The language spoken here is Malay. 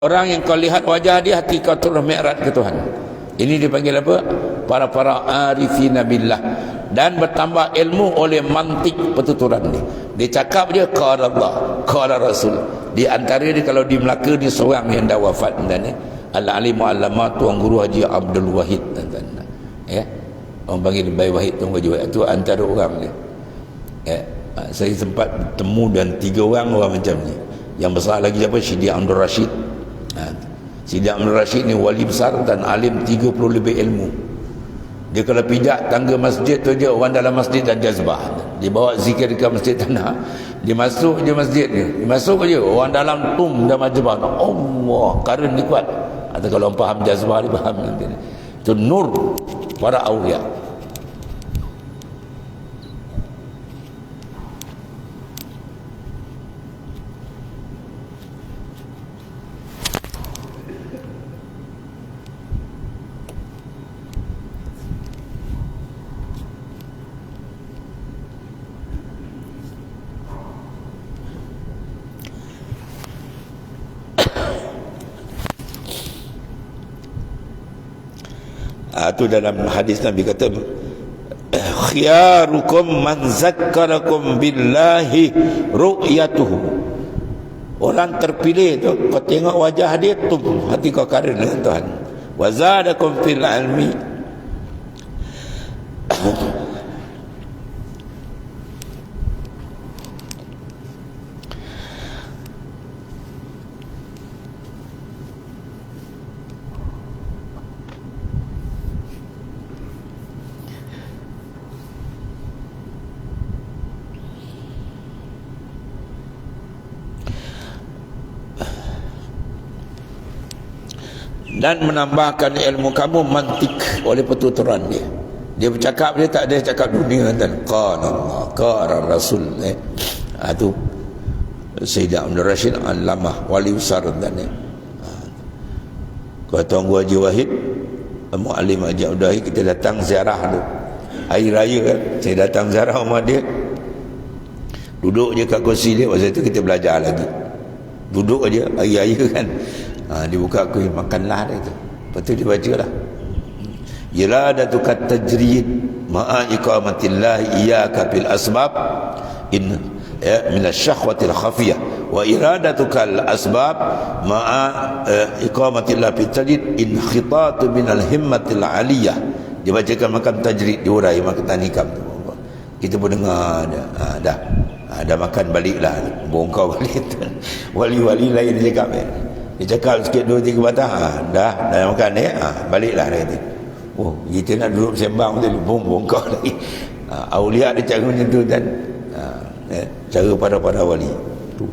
Orang yang kau lihat wajah dia, hati kau terus mi'raj ke Tuhan. Ini dipanggil apa? Para arifina billah. Dan bertambah ilmu oleh mantik pertuturan dia. Dia cakap dia qala Allah, qala Rasul. Di antara dia kalau di Melaka dia seorang yang dah wafat dan Al-Alim Al-Allama Tuan Guru Haji Abdul Wahid ya. Orang panggil Bayi Wahid Tuan Guru Wahid. Itu antara orang dia. Ya. Saya sempat bertemu dan 3 orang macam ni. Yang besar lagi siapa? Syedi Abdul Rashid. Syedi Abdul Rashid ni wali besar dan alim 30 lebih ilmu. Dia kalau pijak tangga masjid tu je, orang dalam masjid dan jazbah. Dia bawa zikir ke masjid tanah. Dia masuk je masjid ni. Dia masuk je, orang dalam tum dan majbah. Allah, karun ni kuat. Atau kalau orang faham jazbah, dia faham nanti. Itu nur para awliya. Itu dalam hadis Nabi kata khiyarukum man zakkarakum billahi ru'yatuhu. Orang terpilih tu kau tengok wajah dia tu hati kau karen dengan Tuhan. Wa zadakum fil ilmi. Dan menambahkan ilmu kamu mantik oleh pertuturan dia. Dia bercakap, dia tak ada cakap dunia dan qala Allah, qala Rasul. Itu Syedi Abdul Rashid Al-Lamah wali besar dan Kau Tuan Guru Haji Wahid Mu'alim Haji Abdul Wahid, kita datang ziarah tu hari raya kan, saya datang ziarah rumah dia, duduk je kat kursi dia. Masa tu kita belajar lagi, duduk aja hari raya kan. Dia buka kuih, makanlah dia tu. Lepas tu dia baca lah iradatukat tajrid ma'a iqamatillah iyaka bil asbab in minasyakhwatil khafiyah wa iradatukal asbab ma'a iqamatillah bil tajrid in khitatu minal himmatil aliyah. Dia bacakan makan tajrid, diurai makan tanikam tu. Kita pun dengar dah makan baliklah, bongkau balik. Wali-wali lain dia cakap dia cakap sikit 2-3 batang, dah makan ni, baliklah dia kata. Oh, kita nak duduk sembang tu, bongkau lagi. Aulia dia cara macam tu dan cara para wali.